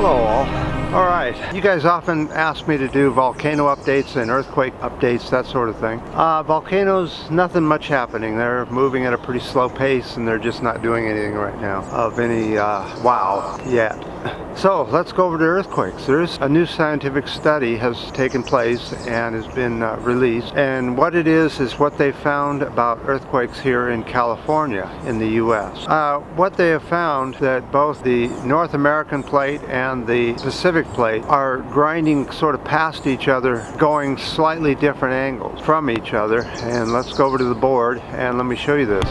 Hello all. Alright, you guys often ask me to do volcano updates and earthquake updates, that sort of thing. Volcanoes, nothing much happening. They're moving at a pretty slow pace and they're just not doing anything right now of any wow yet. So let's go over to earthquakes. There's a new scientific study has taken place and has been released, and what it is what they found about earthquakes here in California in the US. What they have found that both the North American plate and the Pacific plate are grinding sort of past each other, going slightly different angles from each other. And let's go over to the board and let me show you this.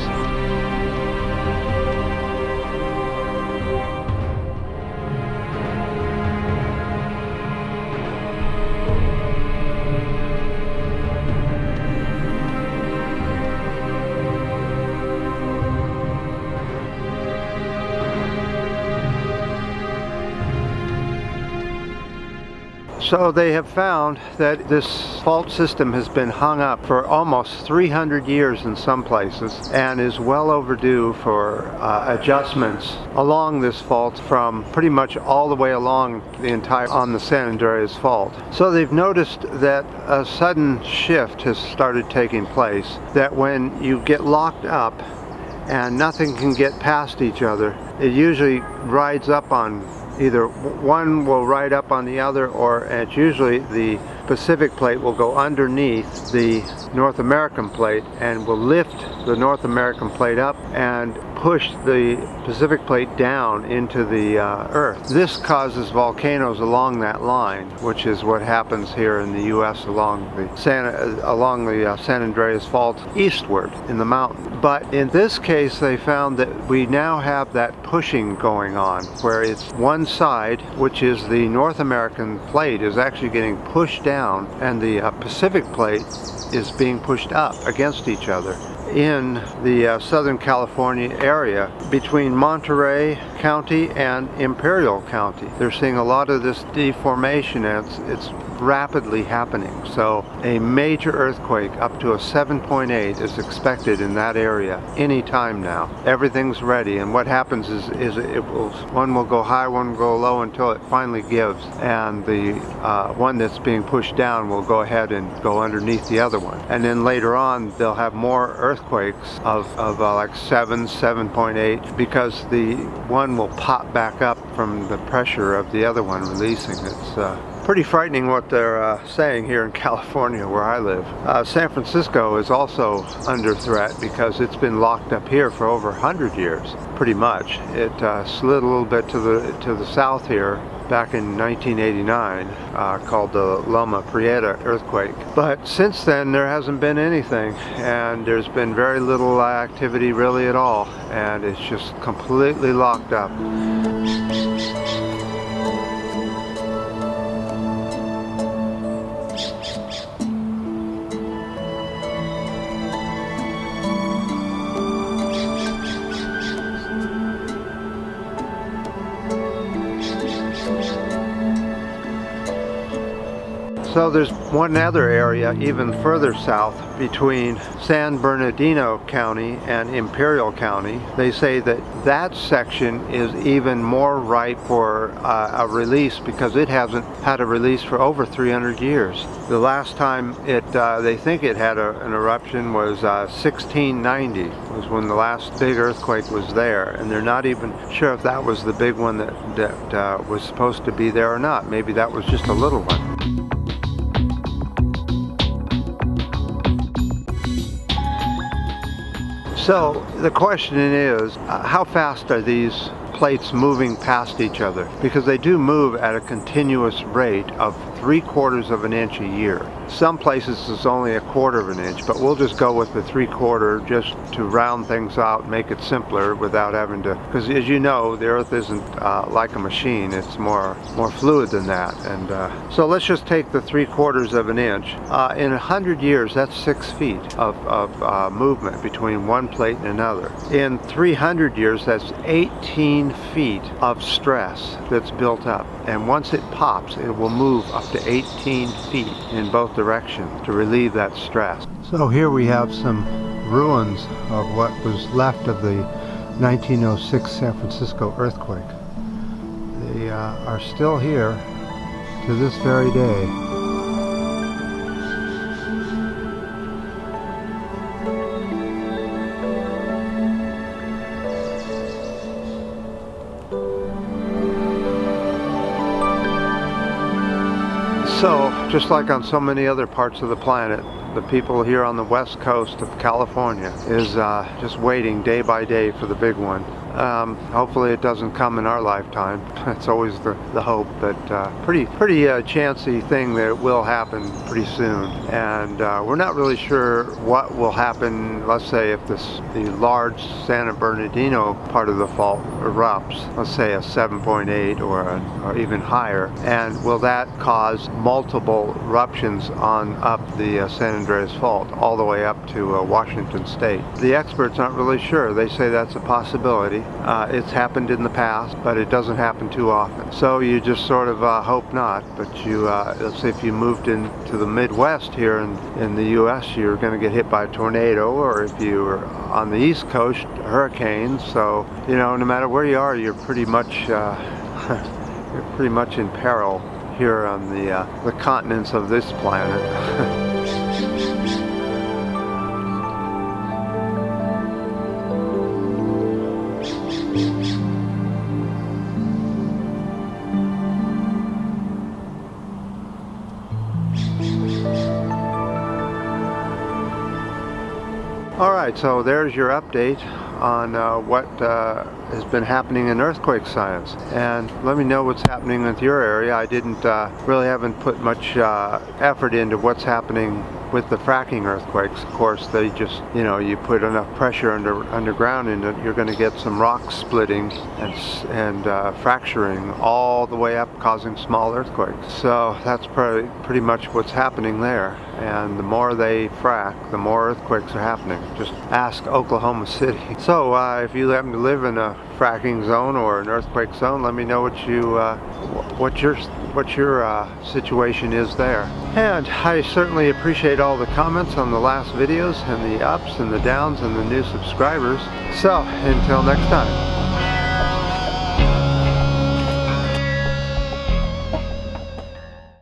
So they have found that this fault system has been hung up for almost 300 years in some places and is well overdue for adjustments along this fault from pretty much all the way along the entire on the San Andreas fault. So they've noticed that a sudden shift has started taking place, that when you get locked up and nothing can get past each other, it usually rides up on either one will ride up on the other, or it's usually the Pacific plate will go underneath the North American plate and will lift the North American plate up and push the Pacific plate down into the earth. This causes volcanoes along that line, which is what happens here in the U.S. along the San Andreas fault eastward in the mountain. But in this case, they found that we now have that pushing going on, where it's one side, which is the North American plate, is actually getting pushed down, and the Pacific plate is being pushed up against each other. In the Southern California area between Monterey County and Imperial County, they're seeing a lot of this deformation, and it's rapidly happening. So a major earthquake up to a 7.8 is expected in that area any time now. Everything's ready, and what happens is one will go high, one will go low until it finally gives, and the one that's being pushed down will go ahead and go underneath the other one. And then later on they'll have more earthquakes of like 7.8, because the one will pop back up from the pressure of the other one releasing. It's pretty frightening what they're saying here in California where I live. San Francisco is also under threat because it's been locked up here for over 100 years, pretty much. It slid a little bit to the south here back in 1989, called the Loma Prieta earthquake. But since then there hasn't been anything, and there's been very little activity really at all, and it's just completely locked up. So there's one other area even further south between San Bernardino County and Imperial County. They say that that section is even more ripe for a release because it hasn't had a release for over 300 years. The last time they think it had an eruption was 1690, was when the last big earthquake was there, and they're not even sure if that was the big one that was supposed to be there or not. Maybe that was just a little one. So the question is, how fast are these plates moving past each other? Because they do move at a continuous rate of 3/4 of an inch a year. Some places it's only 1/4 of an inch, but we'll just go with the 3/4 just to round things out, make it simpler without having to, because as you know, the earth isn't like a machine, it's more fluid than that. And so let's just take the 3/4 of an inch. In 100 years, that's 6 feet of movement between one plate and another. In 300 years, that's 18 feet of stress that's built up, and once it pops, it will move up to 18 feet in both directions to relieve that stress. So here we have some ruins of what was left of the 1906 San Francisco earthquake. They are still here to this very day. So, just like on so many other parts of the planet, the people here on the west coast of California is just waiting day by day for the big one. Hopefully it doesn't come in our lifetime. It's always the hope, but pretty chancy thing that it will happen pretty soon. And we're not really sure what will happen, let's say, if the large San Bernardino part of the fault erupts, let's say a 7.8 or even higher, and will that cause multiple eruptions on up the San Andreas Fault all the way up to Washington State. The experts aren't really sure. They say that's a possibility. It's happened in the past, but it doesn't happen too often. So you just sort of hope not, but you, let's say if you moved into the Midwest here in the U.S., you're going to get hit by a tornado, or if you were on the East Coast, hurricanes. So, you know, no matter where you are, you're pretty much, you're pretty much in peril here on the continents of this planet. Alright, so there's your update on what has been happening in earthquake science. And let me know what's happening with your area. I haven't put much effort into what's happening with the fracking earthquakes. Of course, they just, you know, you put enough pressure underground in it, you're going to get some rock splitting and fracturing all the way up, causing small earthquakes. So that's pretty much what's happening there. And the more they frack, the more earthquakes are happening. Just ask Oklahoma City. So if you happen to live in a fracking zone or an earthquake zone, let me know what your situation is there. And I certainly appreciate all the comments on the last videos, and the ups and the downs and the new subscribers. So until next time.